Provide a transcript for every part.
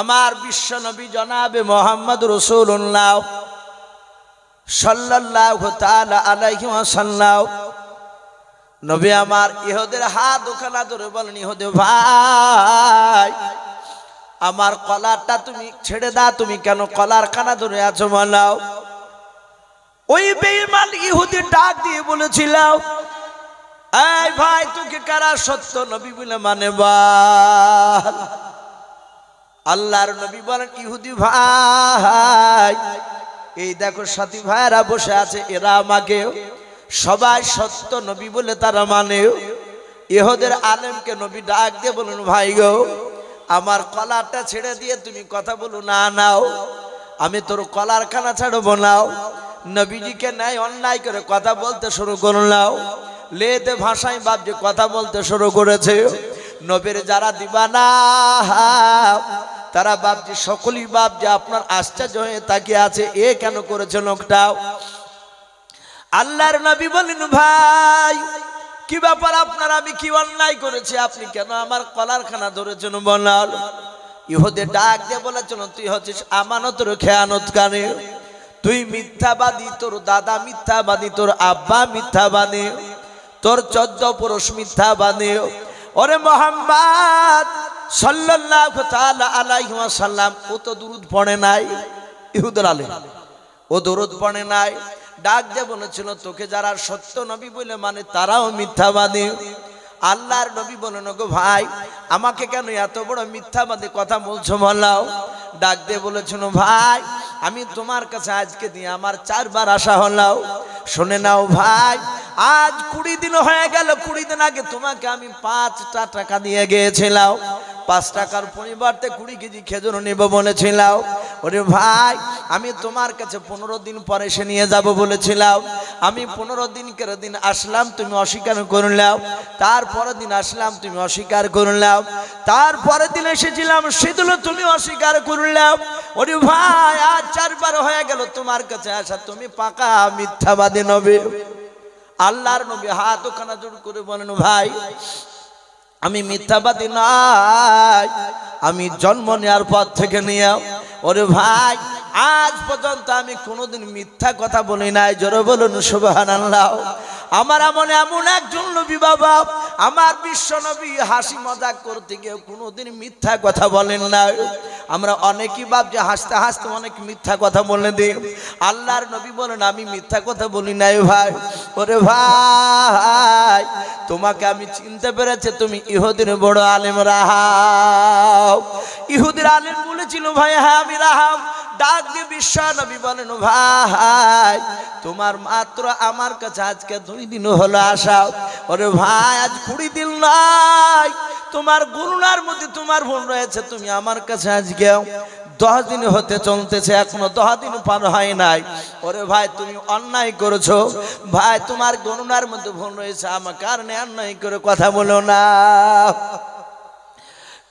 আমার বিশ্ব নবী জনাবে মোহাম্মদ রাসূলুল্লাহ সাল্লাল্লাহু তাআলা আলাইহি ওয়াসাল্লাম নবী আমার ইহুদের হাত ওখানে ধরে বলেন, ইহুদি ভাই আমার কলারটা তুমি ছেড়ে দাও, তুমি কেন কলার কানা ধরে আছো বলো। ওই বেঈমান ইহুদি ডাক দিয়ে বলেছিল, এই ভাই তোকে কারা সত্য নবী বলে মানে বল। আল্লাহর নবী বলেন, ইহুদি ভাই এই দেখো সাথী ভাইরা বসে আছে, এরা আমাকে সবাই সত্য নবী বলে তারা মানে। ইহুদের আলেমকে নবী ডাক দিয়ে বলুন, ভাই গো আমার কলারটা ছেড়ে দিয়ে তুমি কথা বলো না, নাও আমি তোর কলার খানা ছাড়বো নাও। নবীজিকে ন্যায় অন্যায় করে কথা বলতে শুরু করলাম, লেতে ভাষায় বাপ যে কথা বলতে শুরু করেছে। নবীর যারা দিবানা তারা বাপজি সকলেই বাপ যে আপনার আশ্চর্য হয়ে তাকিয়ে আছে, এ কেন করেছে লোকটাও। আল্লাহর নবী বলেন, ভাই কি ব্যাপার আপনার, আমি কি অন্যায় করেছি, আপনি কেন আমার কলারখানা ধরেছেন বলাল। ইহুদে ডাক দিয়ে বলেছেন, তুই হচ্ছিস আমানতের খেয়ানতকারী, তুই মিথ্যাবাদী, তোর দাদা মিথ্যাবাদী, তোর আব্বা মিথ্যাবাদী, তোর 14 পুরুষ মিথ্যাবাদী। ওরে মুহাম্মদ সাল্লাল্লাহু তাআলা আলাইহি ওয়াসাল্লাম ও তো দুরূদ পড়ে নাই, ইহুদের আলেম ও দুরূদ পড়ে নাই। ডাক দিয়ে বলেছিল, তোকে যারা সত্য নবী বলে মানে তারাও মিথ্যাবাদী। আল্লাহর নবী বলেন, গো ভাই আমাকে কেন এত বড় মিথ্যাবাদী কথা বলছো বলাও। ডাক দিয়ে বলেছিল, ভাই আমি তোমার কাছে আজকে দিয়ে আমার 4 বার আসা হলাও। শুনে নাও ভাই, আজ 20 দিন হয়ে গেল, 20 দিন আগে তোমাকে আমি 5টা টাকা দিয়ে গিয়েছিলাম, 5 টাকার পরিবর্তে 20 কেজি খেজুর নেব বলেছিলাম। ওরে ভাই আমি তোমার কাছে 15 দিন পরে এসে নিয়ে যাব বলেছিলাম, আমি 15 দিন করে দিন আসলাম, তুমি অস্বীকার করলাম। তারপরের দিন আসলাম, তুমি অস্বীকার করলাম। তারপরের দিন এসেছিলাম, সেদিনও তুমি অস্বীকার করলাম। ওরে ভাই আজ 4 বার হয়ে গেল তোমার কাছে আসা, তুমি পাকা মিথ্যাবাদী নবী। আল্লাহর নবী হাত ওখানা জোড় করে বলেন, ভাই আমি মিথ্যাবাদী নয়, আমি জন্ম নেওয়ার পর থেকে নিয়ে। ওরে ভাই আজ পর্যন্ত আমি কোনোদিন মিথ্যা কথা বলি নাই, জোরে বলুন সুবহানাল্লাহ। আমার এমন একজন নবী বাবা, আমার বিশ্ব নবী হাসি মজাক করতে গিয়ে কোনোদিন মিথ্যা কথা বলেন না। আমরা অনেকই বাপ যে হাসতে হাসতে অনেক মিথ্যা কথা বলে দিই। আল্লাহর নবী বলেন, আমি মিথ্যা কথা বলি নাই ভাই। ওরে ভাই তোমাকে আমি চিনতে পেরেছি, তুমি ইহুদির বড় আলেম রাহাব। ইহুদির আলেম বলেছিল, ভাই হ্যাঁ আমি রাহাব। ডাক দিয়ে বিশ্ব নবী বলেন, ভাই তোমার মাত্র আমার কাছে আজকে 2 দিন হলো আসা। ওরে ভাই আজ 20 দিন নয়, তোমার গণনার মধ্যে তোমার ভুল রয়েছে, তুমি আমার কাছে আজকে 10 দিন হতে চলতেছে, এখনো 10 দিন পার হয় নাই। ওরে ভাই তুমি অন্যায় করেছো ভাই, তোমার গণনার মধ্যে ভুল রয়েছে, আমার কারণে অন্যায় করে কথা বলো না।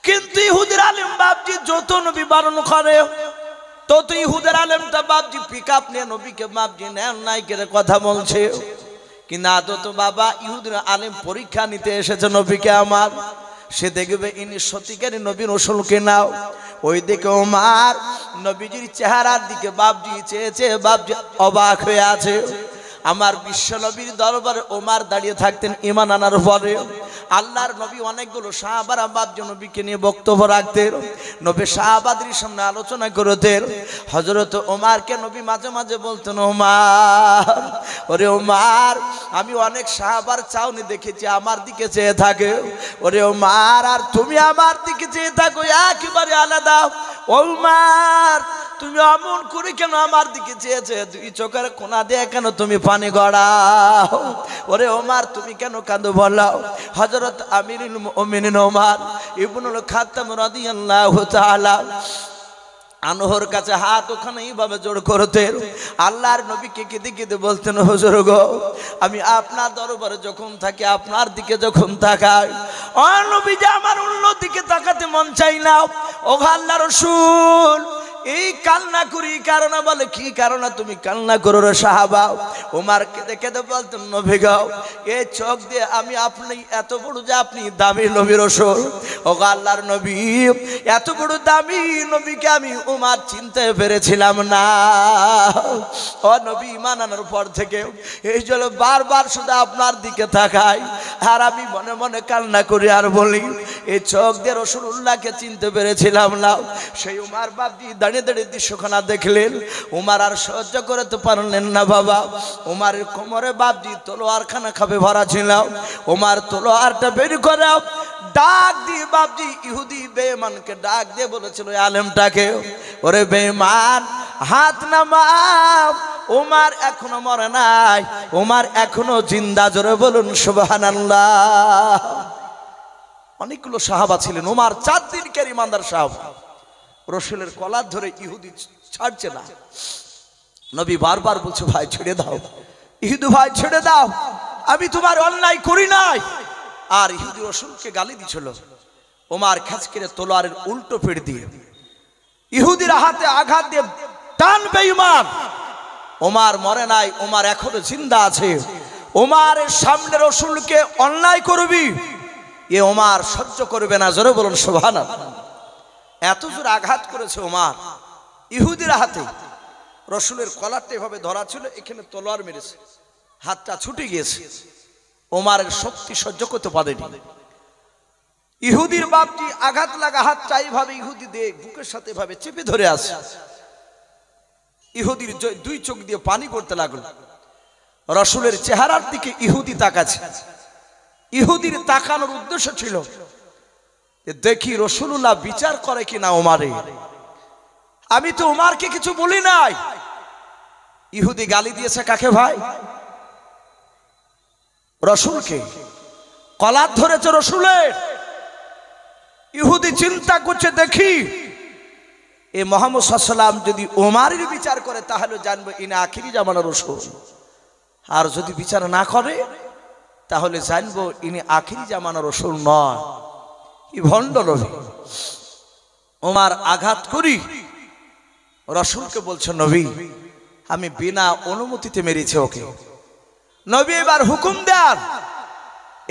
কিন্তু ইহুদির আলেম বাপজি যত নবী বারণ করে তত ইহুদের আলেমটা বাপজি পিকআপ নিয়ে নবীকে বাপজি অন্যায় করে কথা বলছে। কিন্তু আদত বাবা ইহুদের আলেম পরীক্ষা নিতে এসেছে নবীকে আমার, সে দেখবে ইনি সত্যিকারী নবীর রসুল কিনা। ওই দিকে ওমর নবীজির চেহারার দিকে বাপজি চেয়েছে, বাপজি অবাক হয়ে আছে। আমার বিশ্ব নবীর দরবারে ওমর দাঁড়িয়ে থাকতেন ঈমান আনার পরে। আল্লাহর নবী অনেকগুলো সাহাবারা বাপজি নবীকে নিয়ে বক্তব্য রাখতেন, নবী সাহাবাদের সামনে আলোচনা করতেন। হযরত ওমরকে নবী মাঝে মাঝে বলতেন, ওমর ওরে ওমর আমি অনেক সাহাবার চাউনি দেখেছি আমার দিকে চেয়ে থাকে, ওরে ওমর আর তুমি আমার দিকে চেয়ে থাকো একেবারে আলাদা। ওমর তুমি অমন করে কেন আমার দিকে চেয়েছে, 2 চোখের কোনা দিয়ে কেন তুমি পানি গড়াও। ওরে ওমর তুমি কেন কাঁদো বলো। হযরত আমিরুল মুমিনিন ওমর ইবনুল খাত্তাব রাদিয়াল্লাহু তাআলা আনহর কাছে হাত ওখানে এইভাবে জোড় করতেন। আল্লাহর নবীকে কেঁদে কেঁদে বলতেন, হুজুর গো আমি আপনার দরবারে যখন থাকি, আপনার দিকে যখন তাকাই, ও নবী যে আমার অন্য দিকে তাকাতে মন চাই না। ও আল্লাহর রাসূল এই কান্না করি কারণে, বলে কি কারণে তুমি কান্না করো রে সাহাবা? ওমর কেঁদে কেঁদে বলতেন নবী গো, এই চোখ দিয়ে আমি আপনি এত বড় যে আপনি দামি নবী রাসূল, ও আল্লাহর নবী, এত বড় দামি নবীকে আমি ওমর চিনতে পেরেছিলাম না। ও নবী, ঈমান আনার পর থেকে এই জন্য বারবার শুধু আপনার দিকে তাকাই, আর আমি মনে মনে কান্না করি আর বলি এই চোখ দিয়ে রাসূলুল্লাহকে চিনতে পেরেছিলাম না। সেই উমার বাপজি দাঁড়িয়ে দাঁড়িয়ে দৃশ্যখানা দেখলেন, উমার আর সহ্য করতে পারলেন না বাবা। উমারের কোমরে বাপজি তলোয়ারখানা খাবে ভরা ছিল, উমার তলোয়ারটা বের করে ডাক দিয়ে বাপজি ইহুদি বেঈমানকে ডাক দিয়ে বলেছিল আলেমটাকে, ওরে বেঈমান হাত নামাও, উমার এখনো মরে নাই, উমার এখনো জিন্দা, জোরে বলুন সুবহানাল্লাহ। অনেকগুলো সাহাবা ছিলেন, উমার 4 দিনকার ইমানদার সাহাবা। রাসূলের কলার ধরে ইহুদি ছাড়ছে না। নবী বারবার বলছে ভাই ছেড়ে দাও, ইহুদি ভাই ছেড়ে দাও, আমি তোমার অন্যায় করি নাই। আর ইহুদি রাসূলকে গালি দিছিল। ওমর খাঁচকেরে তলোয়ারের উল্টো পিঠ দিয়ে ইহুদির হাতে আঘাত দিয়ে টান বেঈমান। ওমর মরে নাই, ওমর এখনো জিন্দা আছে। ওমরের সামনে রাসূলকে অন্যায় করবি, এ ওমর সহ্য করবে না, জোরে বলুন সুবহানাল্লাহ। এত জোর আঘাত করেছে ওমর ইহুদির হাতে। রাসূলের কলারটা এভাবে ধরা ছিল, এখানে তলোয়ার মেরেছে, হাতটা ছুটে গিয়েছে। ওমরের শক্তি সহ্য করতে পারেনি। ইহুদির বাপটি আঘাত লাগা হাতটা এইভাবে ইহুদি দিয়ে বুকের সাথে এভাবে চেপে ধরে আছে। ইহুদির 2 চোখ দিয়ে পানি পড়তে লাগলো। রাসূলের চেহারার দিকে ইহুদি তাকাচ্ছে। ইহুদির তাকানোর উদ্দেশ্য ছিল দেখি রাসূলুল্লাহ বিচার করে কিনা ওমরে। আমি তো ওমরকে কিছু বলি নাই। ইহুদি গালি দিয়েছে কাকে ভাই? রাসূলকে। কলার ধরেছে রাসূলের। ইহুদি চিন্তা করছে দেখি এ মুহাম্মদ সাল্লাল্লাহু আলাইহি ওয়াসাল্লাম যদি ওমরের বিচার করে তাহলে জানবো ইনি আখিরি জামানার রাসূল, আর যদি বিচার না করে তাহলে জানবো ইনি আখিরি জামানার রাসূল নয়, ই ভণ্ড নবী। ওমর আঘাত করি রাসূলকে বলছে নবী আমি বিনা অনুমতিতে মেরেছি ওকে। নবী এবার হুকুম দেন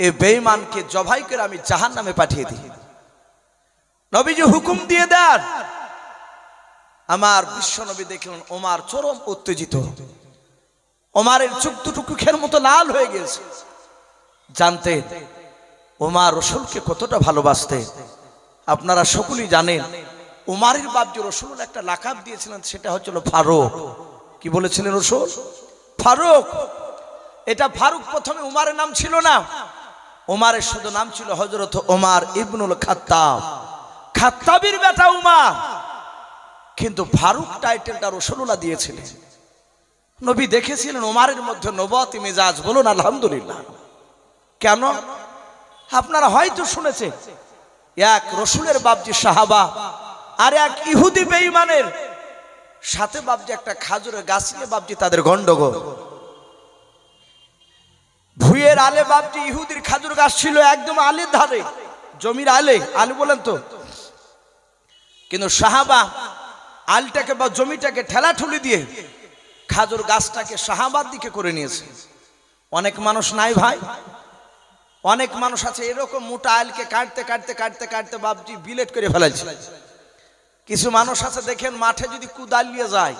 এই বেঈমানকে জবাই করে আমি জাহান্নামে পাঠিয়ে দিই। নবীজি হুকুম দিয়ে দেন। আমার বিশ্ব নবী দেখলেন ওমর চরম উত্তেজিত। ওমরের চোখ দুটো কুখের মতো লাল হয়ে গেছে। জানতেন ওমর রাসূলকে কতটা ভালোবাসতেন। আপনারা সকলেই জানেন ওমরের বাপজি রাসূল একটা লাকাব দিয়েছিলেন, সেটা হচ্ছিল ফারুক। কি বলেছিলেন রাসূল? ফারুক। এটা ফারুক প্রথমে ওমরের নাম ছিল না, ওমরের শুধু নাম ছিল হযরত ওমর ইবনুল খাত্তাব, খাত্তাবের বেটা ওমর। কিন্তু ফারুক টাইটেলটা রাসূলুল্লাহ দিয়েছিলেন। নবী দেখেছিলেন ওমরের মধ্যে নবুয়তি মেজাজ, বলুন আলহামদুলিল্লাহ। কেন? আপনারা হয়তো শুনেছেন এক রাসূলের বাপজি সাহাবা আর এক ইহুদি বেঈমানের সাথে বাপজি একটা খাজুরের গাছ নিয়ে বাপজি তাদের গন্ডগোল। ভুঁইয়ের আলে বাপজি ইহুদির খাজুর গাছ ছিল একদম আলের ধারে, জমির আলে, আলে বলেন তো। কিন্তু সাহাবা আলটাকে বা জমিটাকে ঠেলাঠুলি দিয়ে খাজুর গাছটাকে সাহাবার দিকে করে নিয়েছে। অনেক মানুষ নাই ভাই, অনেক মানুষ আছে এরকম মোটা আলকে কাটতে কাটতে কাটতে কাটতে বাপজি বিলেট করে ফেলাইছে। কিছু মানুষ আছে দেখেন মাঠে যদি কুদাল নিয়ে যায়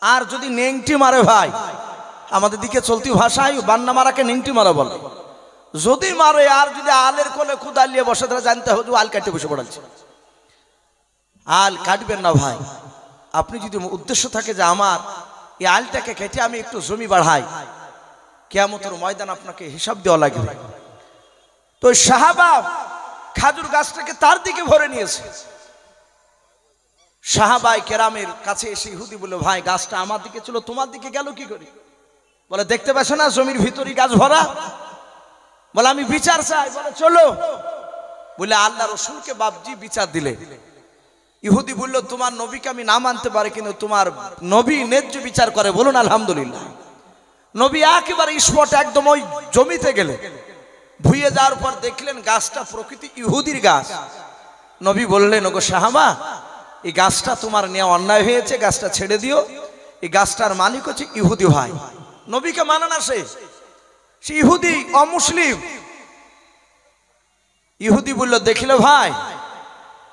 আর যদি নেংটি মারে ভাই, আমাদের দিকে চলতি ভাষায় বান্না মারাকে নেংটি মারা বলে। যদি মারে আর যদি আলের কোলে কুদাল নিয়ে বসে তাহলে জানতে হবে আল কাটতে বসে পড়াচ্ছে। আল কাটবেন না ভাই। আপনি যদি উদ্দেশ্য থাকে যে আমার এই আলটাকে কেটে আমি একটু জমি বাড়াই, কিয়ামতের ময়দান আপনাকে হিসাব দেওয়া লাগবে। তো সাহাবা খাজুর গাছটাকে তার দিকে ভরে নিয়েছে। সাহাবায়ে কেরামের কাছে এসে ইহুদি বলল ভাই গাছটা আমার দিকে ছিল, তোমার দিকে গেল কি করে? বলে দেখতে পাচ্ছ না জমির ভিতরই গাছ ভরা। বলে আমি বিচার চাই। বলে চলো। বলে আল্লাহ রাসূলকে বাপজি বিচার দিলে। ইহুদি বলল তোমার নবীকে আমি না মানতে পারি, কিন্তু তোমার নবী ন্যায্য বিচার করে, বলুন আলহামদুলিল্লাহ। নবী একেবারে স্পট একদম ওই জমিতে গেলে ভুইয়ে যাওয়ার পর দেখলেন গাছটা প্রকৃতি ইহুদির গাছ। নবী বললেন ওগো সাহাবা এই গাছটা তোমার নেওয়া অন্যায় হয়েছে, গাছটা ছেড়ে দিও। এই গাছটার মালিক হচ্ছে ইহুদি ভাই, নবীকে মানে না সে ইহুদি, অমুসলিম। ইহুদি বলল, দেখিলে ভাই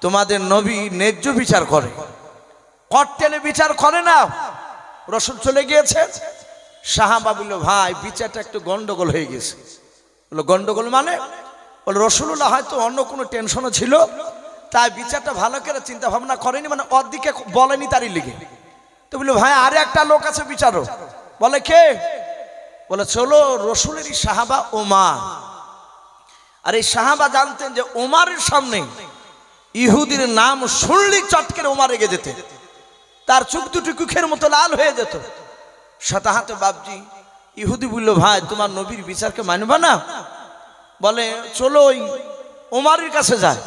তোমাদের নবী ন্যায্য বিচার করে, কর্তেলে বিচার করে না। রসুল চলে গিয়েছে। সাহাবা বলল, ভাই বিচারটা একটু গন্ডগোল হয়ে গেছে। বললো, গন্ডগোল মানে? বললো, রসুল্লাহ হয়তো অন্য কোনো টেনশনও ছিল, তাই বিচারটা ভালো করে চিন্তা ভাবনা করেনি, মানে অর্ধেকে বলেনি তারই লিগে। তো বললো, ভাই আরে একটা লোক আছে বিচারও। বলে, কে? বলে, চলো রসুলেরই সাহাবা ওমর। আর এই সাহাবা জানতেন যে ওমরের সামনে ইহুদির নাম শুনলেই চটকে ওমর রেগে যেতে, তার চোখ দুটি কুখের মতো লাল হয়ে যেত। শতাহাতে বাপজি ইহুদি বলল, ভাই তোমার নবীর বিচারকে মানবা না? বলে, চলো ওই ওমরের কাছে যায়।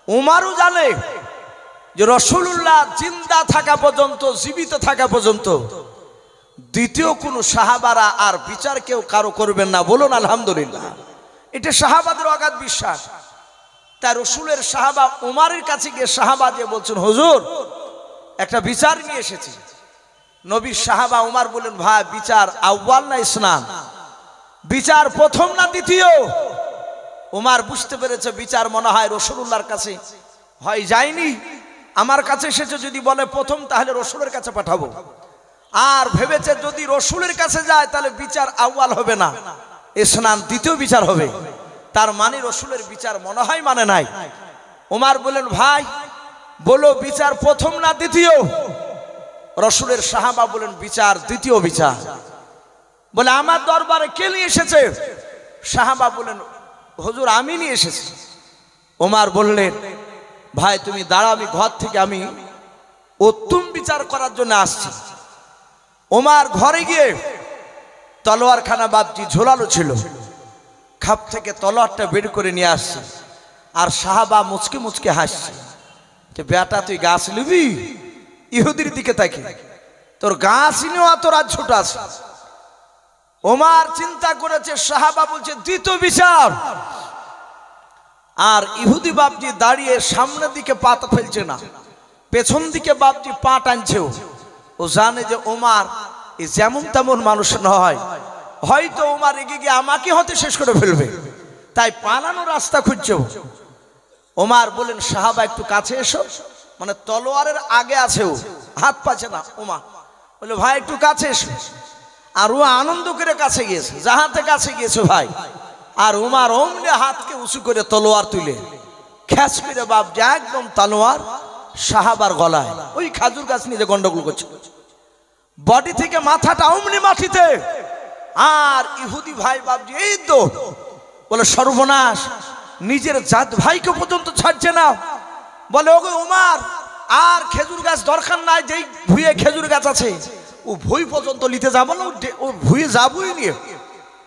ওমরও জানে যে রাসূলুল্লাহ জিন্দা থাকা পর্যন্ত, জীবিত থাকা পর্যন্ত দ্বিতীয় কোন সাহাবারা আর বিচার কেউ কারো করবেন না। বলুন আলহামদুলিল্লাহ। এটা সাহাবাদের অগাধ বিশ্বাস। তাই রসুলের সাহাবা ওমরের কাছে গিয়ে সাহাবা দিয়ে বলছেন, হুজুর একটা বিচার নিয়ে এসেছি। নবীর সাহাবা ওমর বললেন, ভাই বিচার আউয়াল না ইসনান? বিচার প্রথম না দ্বিতীয়? ওমর বুঝতে পেরেছে বিচার মনে হয় রাসূলুল্লাহর কাছে হয় যায়নি, আমার কাছে এসেছে। যদি বলে প্রথম, তাহলে রসুলের কাছে পাঠাবো। আর ভেবেছে যদি রসুলের কাছে যায় তাহলে বিচার আউয়াল হবে না, ইসনান দ্বিতীয় বিচার হবে। তার মানে রসুলের বিচার মনে হয় মানে নাই। ওমর বললেন, ভাই বলো বিচার প্রথম না দ্বিতীয়? রসুলের সাহাবা বলেন, বিচার দ্বিতীয় বিচার। বলে, আমার দরবারে কে নিয়ে এসেছে? সাহাবা বলেন, হুজুর আমি নিয়ে এসেছি। ওমর বললেন, ভাই তুমি দাঁড়াও, আমি ঘর থেকে আমি উত্তম বিচার করার জন্য আসছি। ওমর ঘরে গিয়ে তলোয়ারখানা বাপজি ঝোলানো ছিল, খাপ থেকে তলোয়ারটা বের করে নিয়ে আসছে। আর সাহাবা মুচকে মুচকে হাসছে যে, বেটা তুই গাছ নিবি? ইহুদির দিকে তাকে, তোর গাছ নিয়েও তোর আজ ছোট আছে। ওমর চিন্তা করেছে, সাহাবা বলছে দ্বিতীয় বিচার। আর ইহুদি বাপজি দাঁড়িয়ে সামনের দিকে পা ফেলছে না, পেছন দিকে বাপজি পা টানছে। ও জানে যে ওমর যেমন তেমন মানুষ নয়, হয়তো ওমর এগিয়ে গিয়ে আমাকে হতে শেষ করে ফেলবে, তাই পালানোর রাস্তা খুঁজছে। ওমর বলেন, সাহাবা একটু কাছে এসো, মানে তলোয়ারের আগে আছে, ও হাত পাচ্ছে না। ওমর বলে, ভাই একটু কাছে এসো। আর ও আনন্দ করে কাছে গিয়েছে, যাহাতে কাছে গিয়েছে ভাই। আর ওমর অমনি হাতকে উঁচু করে তলোয়ার তুলে খ্যাচ করে বাপ যে একদম তলোয়ার সাহাবার গলায়। ওই খাজুর গাছ নিয়ে যে গন্ডগোল করছে, বডি থেকে মাথাটা অমনি মাটিতে। আর ইহুদি ভাই বাপজি এই তো বলে, সর্বনাশ, নিজের জাত ভাইকে পর্যন্ত ছাড়ছে না। বলে, ওগো ওমর, আর খেজুর গাছ দরকার নাই, যেই ভুঁয়ে খেজুর গাছ আছে ও ভুঁই পর্যন্ত নিতে যাবো না, ও ভুঁয়ে যাবই নিয়ে।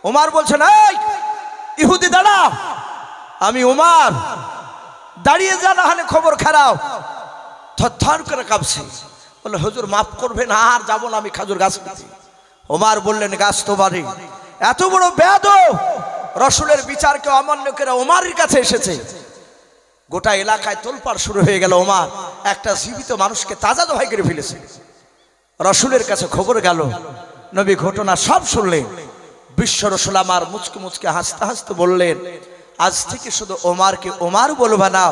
ওমর বলছে, এই ইহুদি দাঁড়া, আমি ওমর, দাঁড়িয়ে যা, না হলে খবর খারাপ। থরথর করে কাঁপছে। বলে, হুজুর মাফ করবেন, আর যাবো না আমি খেজুর গাছ নিতে। ওমর বললেন, গাছ তো বাড়ি, এত বড় বেয়াদব রসুলের বিচারকে অমান্য করে ওমরের কাছে এসেছে। গোটা এলাকায় তোলপাড় শুরু হয়ে গেল। ওমর একটা জীবিত মানুষকে তাজা দোহাই করে ফেলেছে। রসুলের কাছে খবর গেল, নবী ঘটনা সব শুনলেন। বিশ্ব রসুল আমার মুচকে মুচকে হাসতে হাসতে বললেন, আজ থেকে শুধু ওমরকে ওমর বলবা না,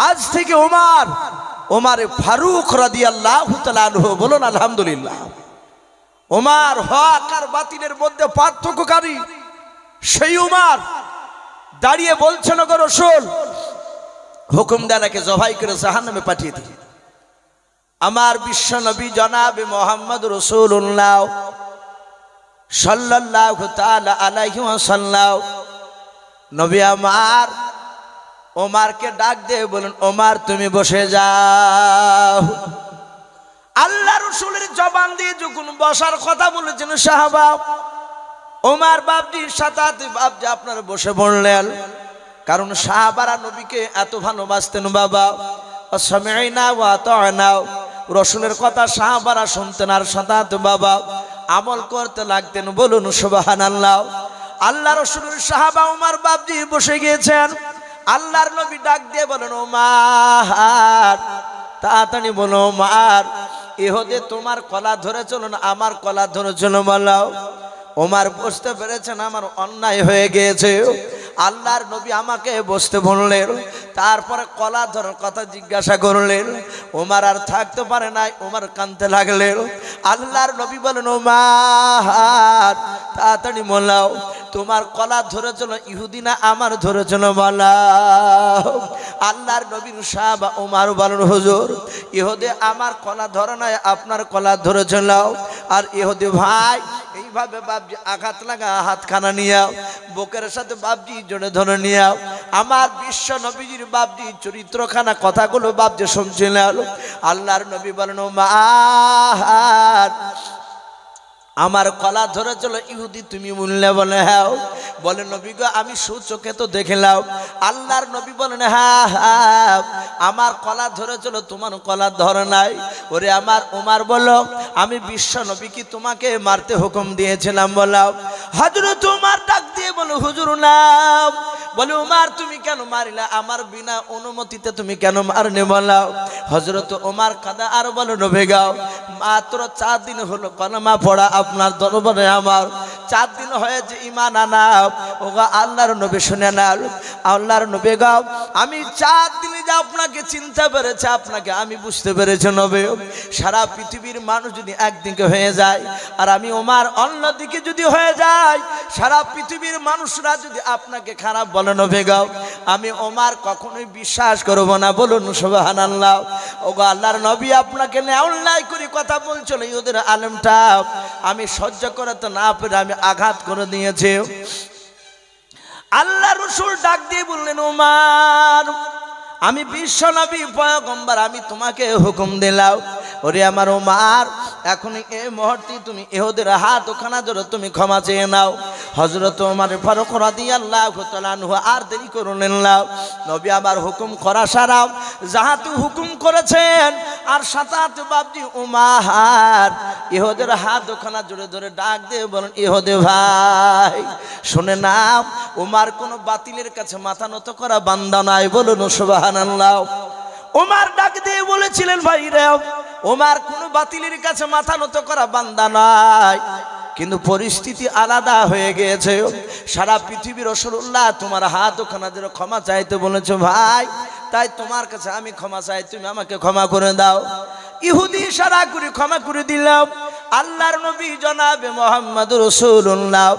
আজ থেকে ওমর ওমরে ফারুক রাদিয়াল্লাহু তাআলা আনহু। বলুন আলহামদুলিল্লাহ। ওমর হক আর বাতিলের মধ্যে পার্থক্যকারী সেই ওমর দাঁড়িয়ে বলছেন, গো রাসূল, হুকুম দেন একে জবাই করে জাহান্নামে পাঠিয়ে দিন। আমার বিশ্ব নবী জনাবে মুহাম্মদ রাসূলুল্লাহ সাল্লাল্লাহু তাআলা আলাইহি ওয়াসাল্লাম নবী আমার ওমরকে ডাক দিয়ে বলেন, ওমর তুমি বসে যাও। আল্লাহ রাসূলের জবান দিয়ে যখন বসার কথা বলেছেন সাহাবা, ওমর বাপজির সাথে বাপজি আপনারা বসে বললেন। কারণ সাহাবারা নবীকে এত ভালোবাসতেন বাবা। সামি'না ওয়া আতা'না, রাসূলের কথা সাহাবারা শুনতেন আর সাথে বাবা আমল করতে লাগতেন। বলুন সুবহানাল্লাহ। আল্লাহ রাসূলের সাহাবা ওমর বাপজি বসে গিয়েছেন। আল্লাহর নবী ডাক দিয়ে বলেন, ওমর তাড়াতাড়ি বলো ওমর ইহুদি তোমার কলা ধরে চলো না আমার কলা ধরে চলো বলো। ওমর বুঝতে পেরেছেন আমার অন্যায় হয়ে গিয়েছে। আল্লাহর নবী আমাকে বসতে বললেন, তারপরে কলা ধরার কথা জিজ্ঞাসা করলেন। ওমর আর থাকতে পারে নাই, ওমর কাঁদতে লাগলেন। আল্লাহর নবী বলেন ওমর তাড়াতাড়ি বলাও তোমার কলা ধরে চলো ইহুদি না আমার ধরে চলো বলাও। আল্লাহর নবীর সাহাবা ওমর বলেন হুজুর ইহুদি আমার কলা ধরে নাই আপনার কলা ধরে চলো। আর ইহুদি ভাই এইভাবে বাপজি আঘাত লাগা হাতখানা নিয়ে বুকের সাথে বাপজি জোরে ধরে নিয়ে আমার বিশ্ব নবীজির বাপজি চরিত্রখানা কথাগুলো বাপজি শুনছিলেন। আল্লাহর নবী বলেন ওমর আমার কলা ধরে চলো ইহুদি তুমি বললে বলে হ্যাঁ। বলে নবী গো আমি সুচোখে তো দেখলাম। আল্লাহর নবী বলেন হ্যাঁ হ্যাঁ আমার কলা ধরে চলো তোমার কলা ধরে নাই। ওরে আমার ওমর বলো আমি বিশ্ব নবী কি তোমাকে মারতে হুকুম দিয়েছিলাম বলাও। হযরত ওমর ডাক দিয়ে বলো হুজুর না। বলে ওমর তুমি কেন মারিলা আমার বিনা অনুমতিতে তুমি কেন মারনে বলাও। হযরত ওমর কাঁদা আর বলো নবী গাও মাত্র 4 দিন হলো কলমা পড়া আপনার দরবারে আমার 4 দিন হয়েছে ঈমান আনা। ওগো আল্লাহর নবী শুনে না আল্লাহর নবী গাও আমি 4 দিনে যে আপনাকে চিনতে পেরেছে আপনাকে আমি বুঝতে পেরেছি নবী। সারা পৃথিবীর মানুষ যদি একদিকে হয়ে যায় আর আমি ওমর অন্যদিকে যদি হয়ে যায় সারা পৃথিবীর মানুষরা যদি আপনাকে খারাপ বলে নবী গাও আমি ওমর কখনোই বিশ্বাস করব না বলুন সুবহানাল্লাহ। ওগো আল্লাহর নবী আপনাকে অন্যায় করে কথা বলছিল ইহুদের আলেমটা আমি সহ্য করতে না পেরে আমি আঘাত করে দিয়েছি। আল্লাহ রাসূল ডাক দিয়ে বললেন ওমর আমি বিশ্ব নবী পয়গম্বর আমি তোমাকে হুকুম দিলাম। ওরে আমার ওমর এখন এই মুহূর্তে তুমি ইহুদের হাত ওখানা ধরে তুমি ক্ষমা চেয়ে নাও। হযরত ওমর ফারুক রাদিয়াল্লাহু তাআলা আনহু আর দেরি করলেন না। নবী আবার হুকুম করা সারা যাহাতু হুকুম করেছেন আর সাতাত বাপজি ওমর ইহুদের হাত ওখানা জোরে ধরে ডাক দিয়ে বলেন ইহুদি ভাই শুনে নাও ওমর কোন বাতিলের কাছে মাথা নত করা বান্দা নাই বলুন সুবহানাল্লাহ। ওমর ডাক দিয়ে বলেছিলেন ভাই রে ওমর কোন বাতিলের কাছে মাথা নত করা বান্দা নাই। কিন্তু পরিস্থিতি আলাদা হয়ে গিয়েছে। সারা পৃথিবীর রাসূলুল্লাহ তোমার হাত ওখানা ধরে ক্ষমা চাইতে বলেছো ভাই তাই তোমার কাছে আমি ক্ষমা চাই তুমি আমাকে ক্ষমা করে দাও। ইহুদি ইশারা করে ক্ষমা করে দিলাম। আল্লাহর নবী জনাবে মুহাম্মদুর রাসূলুল্লাহ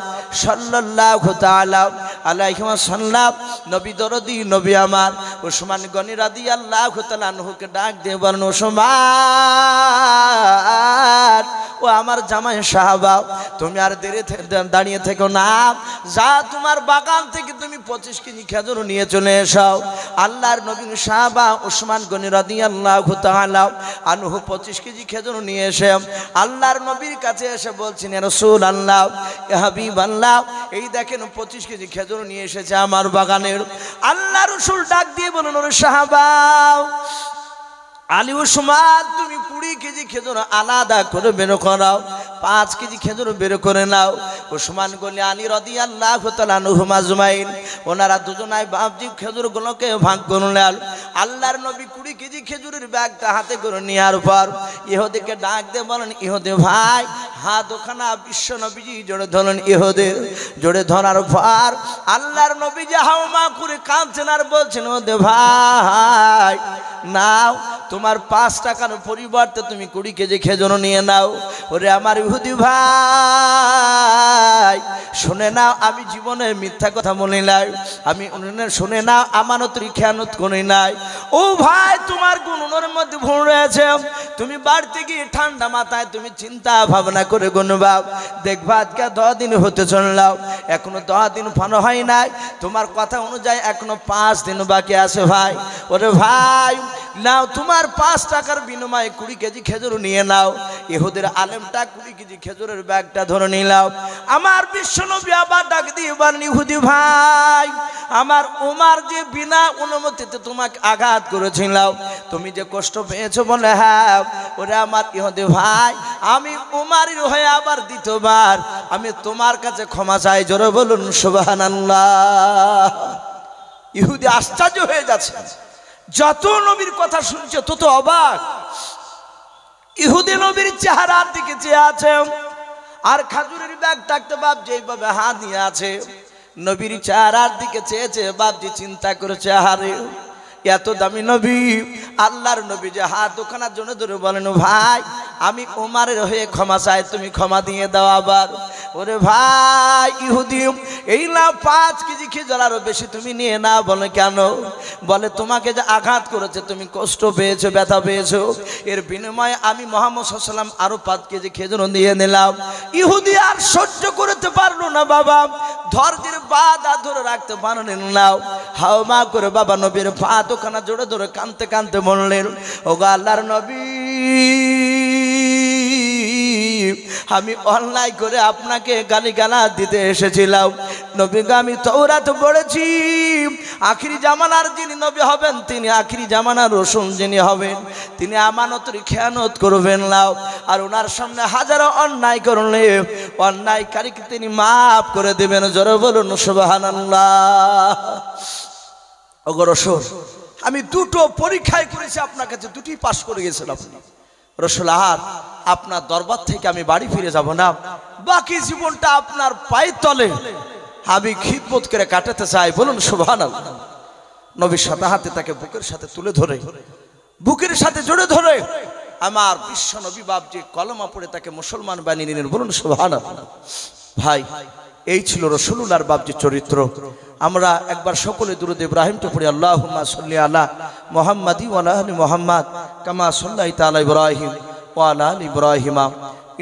সাল্লাল্লাহু তাআলা আলাইহি ওয়াসাল্লাম নবী দরদি নবী আমার উসমান গনি রাদিয়াল্লাহু তাআলা আনহুকে ডাক দিয়ে বলেন উসমান ও আমার জামাই সাহাবা তুমি আর দেরি দাঁড়িয়ে থেকো না যা তোমার বাগান থেকে তুমি 25 কেজি খেজুর নিয়ে চলে এসো। আল্লাহর নবীর সাহাবা উসমান গনি রাদিয়াল্লাহু তাআলা আনহু 25 কেজি খেজুর নিয়ে এসে আল্লাহর নবীর কাছে এসে বলছেন ইয়া রাসূলুল্লাহ ইয়া হাবিবাল্লাহ এই দেখেন 25 কেজি খেজুর নিয়ে এসেছে আমার বাগানের। আল্লাহ রাসূল ডাক দিয়ে বলেন ওরে সাহাবা আলী উসমান তুমি 20 কেজি খেজুর আলাদা করে বের করাও 5 কেজি খেজুর বের করে নাও। উসমান গনি আলী রাদিয়াল্লাহু তাআলা আনহু আজমাইন ওনারা দুজনাই বাপজি খেজুরগুলোকে ভাগ করলেন। আল্লাহর নবী 20 কেজি খেজুরের ব্যাগটা হাতে করে নেওয়ার পর ইহুদিকে ডাক দিয়ে বলেন ইহুদি ভাই হাত ওখানা বিশ্ব নবীজি জোরে ধরলেন। ইহুদি জোরে ধরার পর আল্লাহর নবীজি হাওমা করে কাঁদছেন আর বলছেন ইহুদি ভাই নাও তোমার 5 টাকার পরিবর্তে তুমি 20 কেজি খেজুর নিয়ে নাও। ওরে আমার ইহুদি ভাই শুনে নাও আমি জীবনে মিথ্যা কথা বলি নাই আমি শুনে নাও আমানতের খেয়ানত করি নাই। ও ভাই তোমার গুণের মধ্যে ভুল রয়েছে তুমি বাড়িতে গিয়ে ঠান্ডা মাথায় তুমি চিন্তা ভাবনা করে গুনবা দেখবা আজকে 10 দিন হতে চললাম এখনো 10 দিন ফানো হয় নাই তোমার কথা অনুযায়ী এখনো 5 দিন বাকি আছে ভাই। ওরে ভাই নাও তোমার 5 টাকার বিনিময়ে 20 কেজি খেজুর নিয়ে নাও। ইহুদের আলেমটা 20 কেজি খেজুরের ব্যাগটা ধরে নিলাম। আমার বিশ্বনবী আবার ডাক দিয়ে বলেন ইহুদি ভাই আমার ওমর যে বিনা অনুমতিতে তোমাকে আঘাত করেছিল তুমি যে কষ্ট পেয়েছো বলে হ্যাঁ ওরে আমার ইহুদি ভাই আমি ওমরের হয়ে আবার দ্বিতীয়বার আমি তোমার কাছে ক্ষমা চাই জোরে বলুন সুবহানাল্লাহ। ইহুদি আশ্চর্য হয়ে যাচ্ছে যত নবীর কথা শুনছে তত অবাক। ইহুদি নবীর চেহারার দিকে চেয়ে আছে, আর খাজুরের ব্যাগ থাকতে বাপ যেভাবে হাত নিয়ে আছে, নবীর চেহারার দিকে চেয়েছে। বাপজি চিন্তা করেছে, আরে এত দামি নবী, আল্লাহর নবী যে হাত ওখানার জন্য ধরে বলেন, ভাই আমি ওমারের হয়ে ক্ষমা চাই, তুমি ক্ষমা দিয়ে দাও। আবার ওরে ভাই ইহুদি, এই না 5 কেজি খেজুর আরো বেশি তুমি নিয়ে না। বলে কেন? বলে তোমাকে যে আঘাত করেছে তুমি কষ্ট পেয়েছো, ব্যথা পেয়েছো, এর বিনিময়ে আমি মুহাম্মদ সাল্লাল্লাহু আলাইহি ওয়াসাল্লাম আরো 5 কেজি খেজুর দিয়ে নিলাম। ইহুদি আর সহ্য করতে পারলো না বাবা, ধৈর্যের বাঁধা ধরে রাখতে পারলেন না, হাওমা করে বাবা নবীর পা দোকানা জোরে ধরে কাঁদতে কাঁদতে বললেন, ওগো আল্লাহর নবী, আমি অন্যায় করে আপনাকে গালিগালাজ দিতে এসেছিলাম। নবীকে আমি তাওরাত পড়েছি, আখিরি জামানার যিনি নবী হবেন তিনি আখিরি জামানার রাসূল যিনি হবেন তিনি আমানতের খেয়ানত করবেন না, আর ওনার সামনে হাজারো অন্যায় করলে অন্যায়কারীকে তিনি মাফ করে দেবেন। জোরে বলুন সুবহানাল্লাহ। ওগো রাসূল, আমি 2টো পরীক্ষায় করেছি আপনার কাছে, 2টি পাস করে গেছিলাম রাসূল। আর আপনার দরবার থেকে আমি বাড়ি ফিরে যাব না, বাকি জীবনটা আপনার পায়ের তলে আমি খিদমত করে কাটাতে চাই। বলুন সুবহানাল্লাহ। নবীর সাথে হাতে তাকে বুকের সাথে তুলে ধরে, বুকের সাথে জড়ে ধরে আমার বিশ্ব নবী বাপজি কলমা পড়ে তাকে মুসলমান বানিয়ে নিলেন। বলুন সুবহানাল্লাহ। ভাই এই ছিল রাসূলুল্লাহর বাপজি চরিত্র। আমরা একবার সকলে দুরূদ ইব্রাহিমটা পড়ি, আল্লাহুম্মা সাল্লি আলা মুহাম্মাদি ওয়া আলা আলি মুহাম্মাদ কামা সাল্লাইতা আলা ইব্রাহিম ওয়া আলা আলি ইব্রাহিম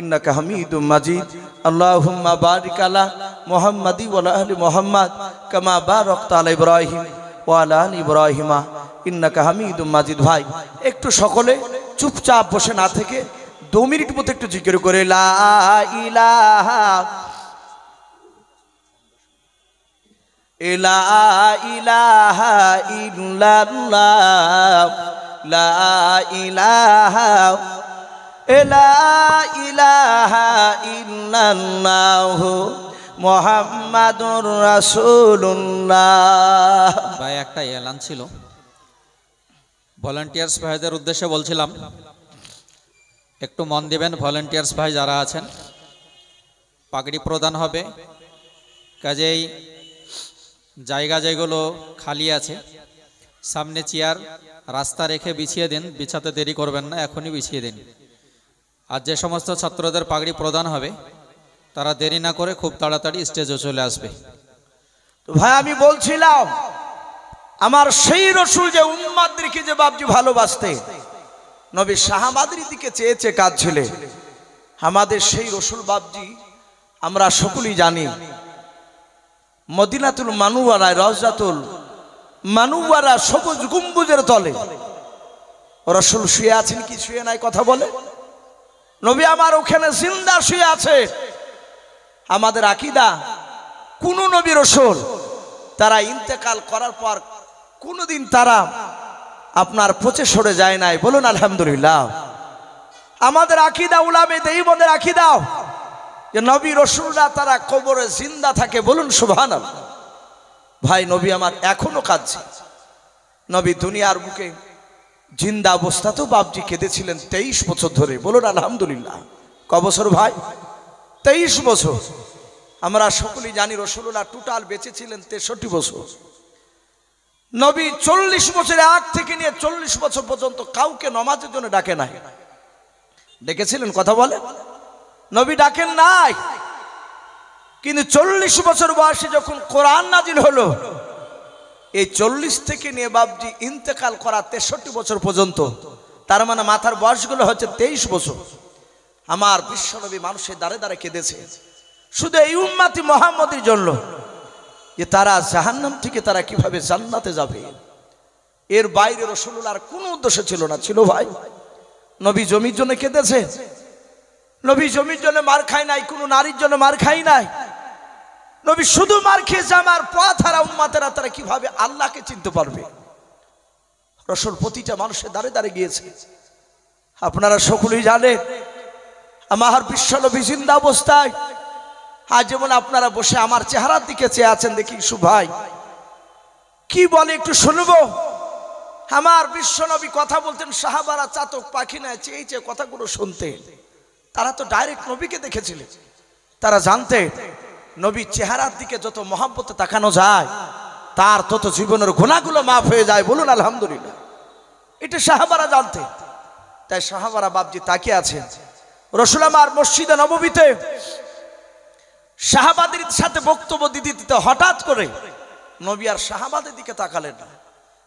ইন্নাকা হামিদুম মাজিদ। আল্লাহুম্মা বারিক আলা মুহাম্মাদি ওয়া আলা আলি মুহাম্মাদ কামা বারাকতা আলা ইব্রাহিম ওয়া আলা আলি ইব্রাহিম ইন্নাকা হামিদুম মাজিদ। ভাই একটু সকলে চুপচাপ বসে না থেকে 2 মিনিট মতো একটু জিকির করে লা ইলাহা লা ইলাহা ইল্লাল্লাহ, লা ইলাহা ইল্লাল্লাহ মুহাম্মাদুর রাসূলুল্লাহ। ভাই একটা এলান ছিল, ভলান্টিয়ার্স ভাইদের উদ্দেশ্যে বলছিলাম, একটু মন দিবেন। ভলান্টিয়ার্স ভাই যারা আছেন, পাগড়ি প্রদান হবে, কাজেই জায়গা যেগুলো খালি আছে সামনে চেয়ার রাস্তা রেখে বিছিয়ে দিন, বিছাতে দেরি করবেন না, এখনই বিছিয়ে দিন। আর যে সমস্ত ছাত্রদের পাগড়ি প্রদান হবে তারা দেরি না করে খুব তাড়াতাড়ি স্টেজে চলে আসবে। তো ভাই আমি বলছিলাম, আমার সেই রাসূল যে উম্মতদেরকে যে বাপজি ভালোবাসতে নবী সাহাবাদের দিকে চেয়েছে কাজ ছিল, আমাদের সেই রাসূল বাপজি আমরা সকলেই জানি মদিনাতুল মানুওয়ারায় রওজাতুল মানুওয়ারা সবুজ গম্বুজের তলে রাসূল শুয়ে আছেন কি শুয়ে নাই কথা বলে? নবী আমার ওখানে জিন্দা শুয়ে আছে। আমাদের আকীদা কোন নবী রাসূল তারা ইন্তেকাল করার পর কোনদিন তারা আপনার পচে সরে যায় নাই। বলুন আলহামদুলিল্লাহ। আমাদের আকীদা উলামে দেওবন্দের আকীদা যে নবী রাসূলরা তারা কবরে জিন্দা থাকে। বলুন সুবহানাল্লাহ। ভাই নবী আমার এখনো কাঁদছে। নবী দুনিয়ার বুকে জিন্দা অবস্থাতেও বাপজি কেঁদেছিলেন 23 বছর ধরে। বলুন আলহামদুলিল্লাহ। ক বছর ভাই? 23 বছর। আমরা সকলেই জানি রাসূলুল্লাহ টোটাল বেঁচে ছিলেন 63 বছর। নবী 40 বছরের আগ থেকে নিয়ে 40 বছর পর্যন্ত কাউকে নামাজের জন্য ডাকে নাই। ডেকেছিলেন কথা বলে? নবী ডাকেন নাই। কিন্তু 40 বছর বয়সে যখন কোরআন নাজিল হলো, এই 40 থেকে নিয়ে বাপজি ইন্তেকাল করা 63 বছর পর্যন্ত, তার মানে মাথার বয়সগুলো হচ্ছে 23 বছর। আমার বিশ্বনবী মানুষের দ্বারে দ্বারে কেঁদেছে শুধু এই উম্মতি মুহাম্মদের জন্য, যে তারা জাহান্নাম থেকে তারা কিভাবে জান্নাতে যাবে। এর বাইরে রাসূলুল্লাহর কোনো উদ্দেশ্য ছিল না। ছিল ভাই? নবী জমির জন্য কেঁদেছে। নবী জমির জন্য মার খায় নাই, কোনো নারীর জন্য মার খায় নাই। নবী শুধু মার খেয়েছে আমার পথ হারা উম্মতেরা তারা কিভাবে আল্লাহকে চিনতে পারবে। রাসূল প্রতিটা মানুষের দ্বারে দ্বারে গিয়েছে। আপনারা সকলেই জানেন আমার বিশ্বনবী জিন্দা অবস্থায় আজ যেমন আপনারা বসে আমার চেহারার দিকে চেয়ে আছেন, দেখি ইসু ভাই কি বলে একটু শুনবো। আমার বিশ্বনবী কথা বলতেন, সাহাবারা চাতক পাখি না চেয়ে চেয়ে কথাগুলো শুনতেন। তারা তো ডাইরেক্ট নবীকে দেখেছিলেন, তারা জানতেন নবীর চেহারার দিকে যত মহব্বতে তাকানো যায় তার তত জীবনের গুনাহগুলো মাফ হয়ে যায়। বলুন আলহামদুলিল্লাহ। এটা সাহাবারা জানতেন। তাই সাহাবারা বাপজি তাকিয়ে আছেন। রাসূল আমার মসজিদে নববীতে সাহাবাদের সাথে বক্তব্য দিতে দিতে হঠাৎ করে নবী আর সাহাবাদের দিকে তাকালেন না,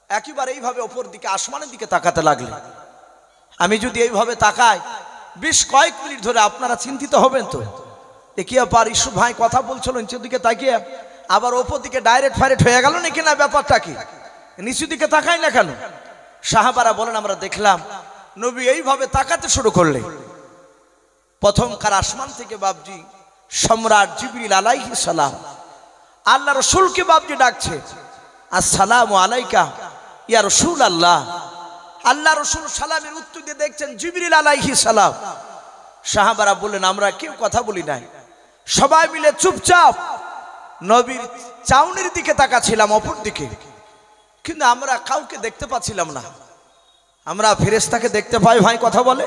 একেবারে এইভাবে ওপর দিকে আসমানের দিকে তাকাতে লাগলেন। আমি যদি এইভাবে তাকাই বেশ কয়েক মিনিট ধরে আপনারা চিন্তিত হবেন তো, কি ব্যাপার ইসু ভাই কথা বলছিলেন নিচের দিকে তাকিয়ে আবার ওপর দিকে ডাইরেক্ট ফাইরেক্ট হয়ে গেল নাকি, না ব্যাপারটা কি, নিচের দিকে তাকাই না কেন? সাহাবারা বলেন আমরা দেখলাম নবী এইভাবে তাকাতে শুরু করলেন। প্রথমকার আসমান থেকে বাপজি সম্রাট জিবরিল আলাইহিস সালাম আল্লাহ রাসূলকে বাপজি ডাকছে, আসসালামু আলাইকা ইয়া রাসূলুল্লাহ। আল্লাহ রাসূল সালামের উত্তর দিয়ে দেখছেন জিবরিল আলাইহিস সালাম। সাহাবারা বললেন আমরা কেউ কথা বলি নাই, সবাই মিলে চুপচাপ নবীর চাউনির দিকে তাকাচ্ছিলাম অপর দিকে, কিন্তু আমরা কাউকে দেখতে পাচ্ছিলাম না। আমরা ফেরেশতাকে দেখতে পাই ভাই কথা বলে,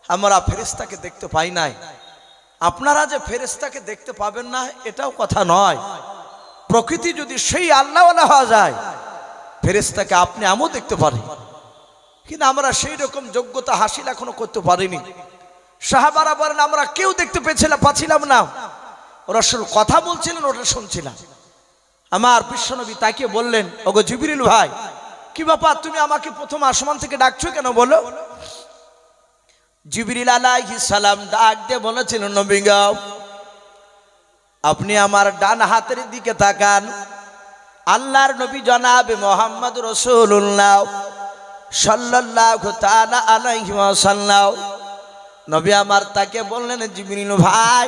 আমরা ফেরেশতাকে দেখতে পাই নাই। আপনারা যে ফেরেশতাকে দেখতে পাবেন না এটাও কথা নয়। প্রকৃতি যদি সেই আল্লাহওয়ালা হওয়া যায় ফেরেশতাকে আপনি আমিও দেখতে পারি, কিন্তু আমরা সেই রকম যোগ্যতা হাসিল এখনো করতে পারিনি। সাহাবারা বলেন আমরা কেউ দেখতে পাচ্ছিলাম না, রাসূল কথা বলছিলেন ওটা শুনছিলাম। আমার বিশ্বনবী তাকিয়ে বললেন, ওগো জিবরিল ভাই কি ব্যাপার, তুমি আমাকে প্রথম আসমান থেকে ডাকছো কেন বলো? জিবরিল আলাইহিস সালাম ডাক দিয়ে বলেছিলেন, নবী গো আপনি আমার ডান হাতের দিকে তাকান। আল্লাহর নবী জনাবে মুহাম্মদ রাসূলুল্লাহ সাল্লাল্লাহু তাআলা আলাইহি ওয়াসাল্লাম নবী আমার তাকে বললেন, জিবরিল ভাই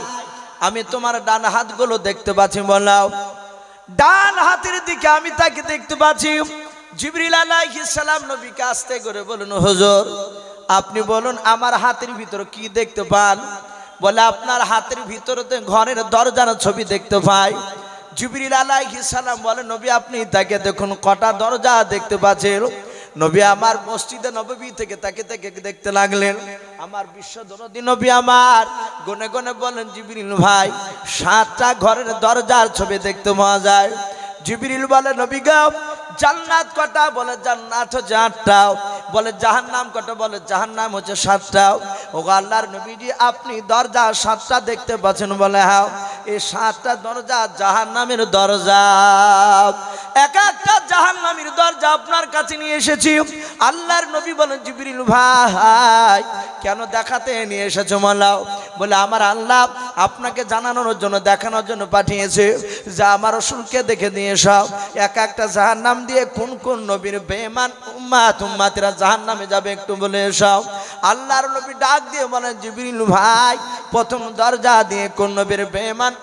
আমি তোমার ডান হাতগুলো দেখতে পাচ্ছি। বলাও ডান হাতের দিকে আমি তাকে দেখতে পাচ্ছি। জিবরিল আলাইহিস সালাম নবীকে আস্তে করে বলেন, হুজুর আপনি বলুন আমার হাতের ভিতরে কি দেখতে পান? বলে আপনার হাতের ভিতরে ঘরের দরজার ছবি দেখতে পাই। জিবরিল আলাইহিস সালাম বলে, নবী আপনি তাকে দেখুন কটা দরজা দেখতে পাচ্ছেন? নবী আমার মসজিদে নববী থেকে তাকে তাকে দেখতে লাগলেন। আমার বিশ্বদরদী নবী আমার গনে গনে বলেন, জিবরিল ভাই 7টা ঘরের দরজার ছবি দেখতে পাওয়া যায়। জিবরিল বলে, নবী গো জান্নাত কটা? বলে জান্নাত হচ্ছে 8টা। বলে জাহান্নাম কটা? বলে জাহান্নাম হচ্ছে 7টা। ও আল্লাহর নবীজি আপনি দরজা 7টা দেখতে পাচ্ছেন? বলে হ্যাঁ, এই 7টা দরজা জাহান্নামের দরজা। এক একটা জাহান্নামের দরজা আপনার কাছে নিয়ে এসেছি। আল্লাহর নবী বলেন, জিবরিল ভাই কেন দেখাতে নিয়ে এসেছো? মালাও বলে আমার আল্লাহ আপনাকে জানানোর জন্য দেখানোর জন্য পাঠিয়েছে যা আমার রাসূলকে দেখে দিয়ে সব এক একটা জাহান্নাম দিয়ে কোন কোন নবীর বেঈমান উম্মাতিরা জাহান্নামে যাবে একটু বলে সব। আল্লাহর নবী ডাক দিয়ে বলেন, জিবরিল ভাই প্রথম দরজা দিয়ে কোন নবীর বেঈমান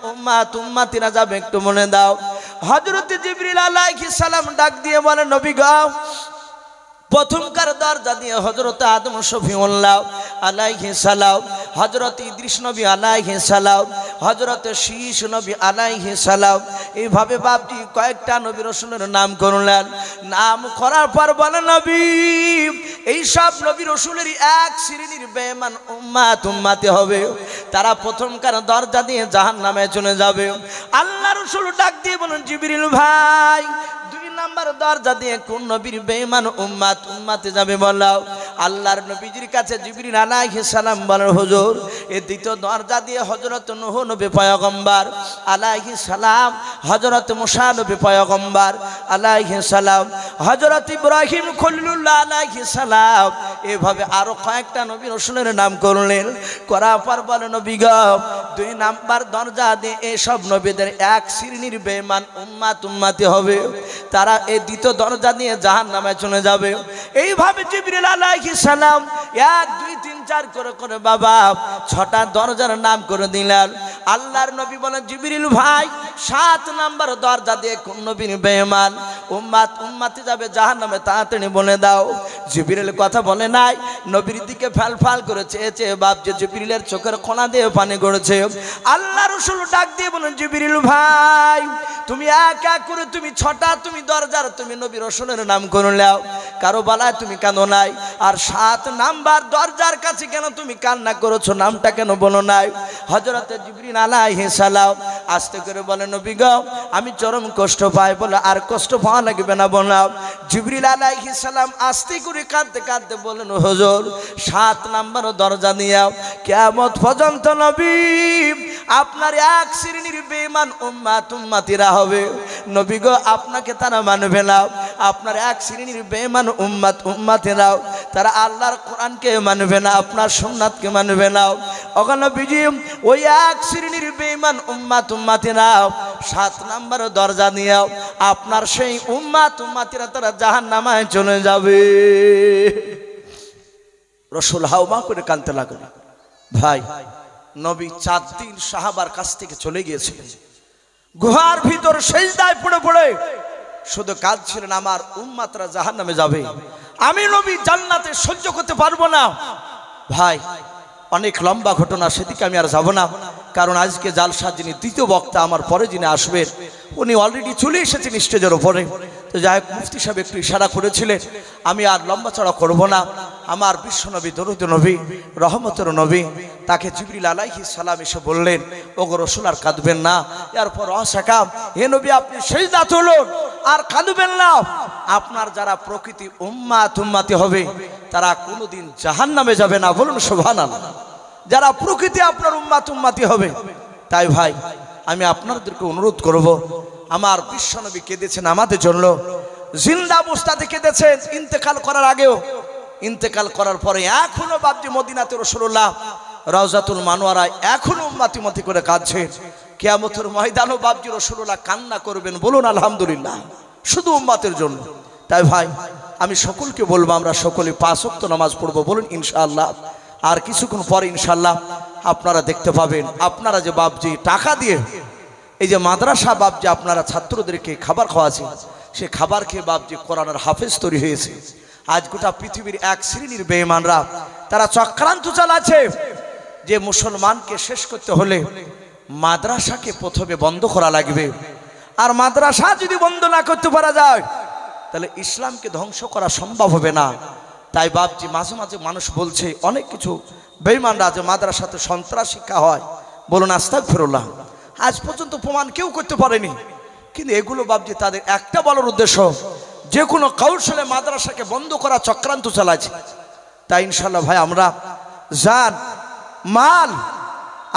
উম্মাতিরা যাবে একটু মনে দাও। হযরত জিবরিল আলাইহিস সালাম ডাক দিয়ে বলেন, নবী গো প্রথমকার দরজা দিয়ে হযরত আদম শফিউল্লাহ আলাইহিস সালাম, হযরত ইদ্রিস নবী আলাইহিস সালাম, হযরত শীশ নবী আলাইহিস সালাম, এইভাবে বাপজি কয়েকটা নবী রাসূলের নাম করলেন। নাম করার পর বলেন, নবী এই সব নবী রাসূলেরই এক শ্রেণীর বেঈমান উম্মতি হবে, তারা প্রথমকার দরজা দিয়ে জাহান্নামে চলে যাবে। আল্লাহ রাসূল ডাক দিয়ে বলেন, জিবরিল ভাই 2 নাম্বার দরজা দিয়ে কোন নবীর বেঈমান উম্মতে যাবে বলাও। আল্লাহর নবীজির কাছে জিবরিল আলাইহিস সালাম বলেন, হুজুর এই দ্বিতীয় দরজা দিয়ে হযরত নূহ নবী পয়গম্বর আলাইহিস সালাম, হযরত মুসা নবী পয়গম্বর আলাইহিস সালাম, হযরত ইব্রাহিম খলিলুল্লাহ আলাইহিস সালাম, এভাবে আরো কয়েকটা নবী রাসূলের নাম করলেন। করার পর বলেন, নবী গো 2 নাম্বার দরজা দিয়ে এই সব নবীদের এক শ্রেণীর বেঈমান উম্মতি হবে, তারা এই দ্বিতীয় দরজা দিয়ে জাহান্নামে চলে যাবে। এইভাবে জিবরিল আলাইহিস সালাম 1 2 3 বিচার করে করে বাবা 6টা দরজার নাম করে দিলেন। আল্লাহর নবী বলেন জিবরিল ভাই 7 নাম্বার দরজা দিয়ে কোন নবীর বেঈমান উম্মতি যাবে জাহান্নামে তাড়াতাড়ি বলে দাও। জিবরিল কথা বলে নাই, নবীর দিকে ফাল ফাল করে চেয়েছে বাপ যে জিবরিলের চোখের কোনা দিয়ে পানি গড়ছে। আল্লাহ রাসূল ডাক দিয়ে বলেন জিবরিল ভাই তুমি এক এক করে তুমি 6টা তুমি দরজার তুমি নবী রাসূলের নাম করে নাও, কারো বালায় তুমি কাঁদো নাই। আর 7 নাম্বার দরজার কাছে কেন তুমি কান্না করেছো, নামটা কেন বলো নাই? হযরত জিবরিল আলাইহিস সালাম আস্তে করে বলে নবী গো আমি চরম কষ্ট পাই। বলে আর কষ্ট পাওয়া লাগবে না বলো। জিবরিল আলাইহিস সালাম আস্তে করে কাঁদতে কাঁদতে বলেন হুজুর 7 নাম্বার দরজা নিয়ে কিয়ামত পর্যন্ত নবী আপনার এক শ্রেণীর বেঈমান উম্মতিরা হবে। নবী গো আপনাকে তারা মানবে না, আপনার এক শ্রেণীর বেঈমান উম্মতিরা তারা আল্লাহর কোরআনকে মানবে না, আপনার সুন্নাতকে মানবে না। ওগো নবীজি ওই এক শ্রেণীর বেঈমান উম্মতিরা 7 নাম্বার দরজা নিয়ে আপনার সেই উম্মতিরা তারা জাহান্নামে চলে যাবে। রাসূল হাওমা করে কাঁদতে লাগলেন। ভাই নবী 4 দিন সাহাবার কাছ থেকে চলে গিয়েছিলেন, গুহার ভিতর সেজদায় পড়ে পড়ে শুধু কাঁদছিলেন আমার উম্মতরা জাহান্নামে যাবে, আমি নবী জান্নাতে সহ্য করতে পারবো না। ভাই অনেক লম্বা ঘটনা, সেদিকে আমি আর যাব না, কারণ আজকে জালসার যিনি দ্বিতীয় বক্তা আমার পরে যিনি আসবেন উনি অলরেডি চলে এসেছেন স্টেজের ওপরে। তো যাই হোক মুফতি সাহেব একটু ইশারা করেছিলেন, আমি আর লম্বা চড়া করবো না। আমার বিশ্বনবী দরুদ নবী রহমতের নবী তাকে জিবরিল আলাইহিস সালাম এসে বললেন ওগো রাসূল আর কাঁদবেন না। এরপর অসাকাম হে নবী আপনি সেজদা তুলুন আর কাঁদবেন না। আপনার যারা প্রকৃতি উম্মতি হবে তারা কোনোদিন জাহান্নামে যাবে না, বলুন সুবহানাল্লাহ। যারা প্রকৃতি আপনার উম্মতি হবে। তাই ভাই আমি আপনাদেরকে অনুরোধ করব, আমার বিশ্বনবী কেঁদেছেন আমাদের জন্য, জিন্দা অবস্থাতে কেঁদেছেন, ইন্তেকাল করার আগেও, ইন্তেকাল করার পরে এখনো বাপজি মদিনাতে রাসূলুল্লাহ রওজাতুল মানওয়ারায় এখনো উম্মতি করে কাঁদছে। কিয়ামতের ময়দানও বাপজি রাসূলুল্লাহ কান্না করবেন, বলুন আলহামদুলিল্লাহ, শুধু উম্মতের জন্য। তাই ভাই আমি সকলকে বলবো আমরা সকলে 5 ওয়াক্ত নামাজ পড়বো, বলুন ইনশাআল্লাহ। আর কিছুক্ষণ পরে ইনশাআল্লাহ আপনারা দেখতে পাবেন আপনারা যে বাপজি টাকা দিয়ে এই যে মাদ্রাসা বাপজি আপনারা ছাত্রদেরকে খাবার খাওয়াছেন, সে খাবার খেয়ে বাপজি কোরআনের হাফেজ তৈরি হয়েছে। আজ গোটা পৃথিবীর এক শ্রেণীর বেঈমানরা তারা চক্রান্ত চালাচ্ছে যে মুসলমানকে শেষ করতে হলে মাদ্রাসাকে প্রথমে বন্ধ করা লাগবে, আর মাদ্রাসা যদি বন্ধ না করতে পারা যায় তাহলে ইসলামকে ধ্বংস করা সম্ভব হবে না। তাই বাপজি মাঝে মাঝে মানুষ বলছে অনেক কিছু বেঈমানরা যে মাদ্রাসাতে সন্ত্রাস শিক্ষা হয়, বলুন আস্তাগফিরুল্লাহ। আজ পর্যন্ত প্রমাণ কেউ করতে পারেনি, কিন্তু এগুলো বাপজি তাদের একটা বলার উদ্দেশ্য যে কোনো কৌশলে মাদ্রাসাকে বন্ধ করা চক্রান্ত চালাচ্ছে। তাই ইনশাআল্লাহ ভাই আমরা জান মাল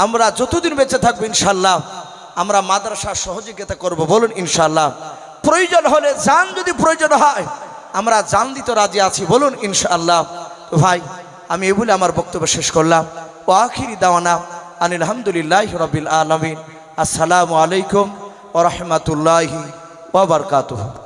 আমরা যতদিন বেঁচে থাকবো ইনশাআল্লাহ আমরা মাদ্রাসার সহযোগিতা করব, বলুন ইনশাআল্লাহ। প্রয়োজন হলে জান যদি প্রয়োজন হয় আমরা জান দিতে রাজি আছি, বলুন ইনশাআল্লাহ। তো ভাই আমি এই বলে আমার বক্তব্য শেষ করলাম। ওয়া আখিরি দাওয়ানা আনিল হামদুলিল্লাহি রাব্বিল আলামিন। আসসালামু আলাইকুম ওয়া রাহমাতুল্লাহি ওয়া বারাকাতুহু।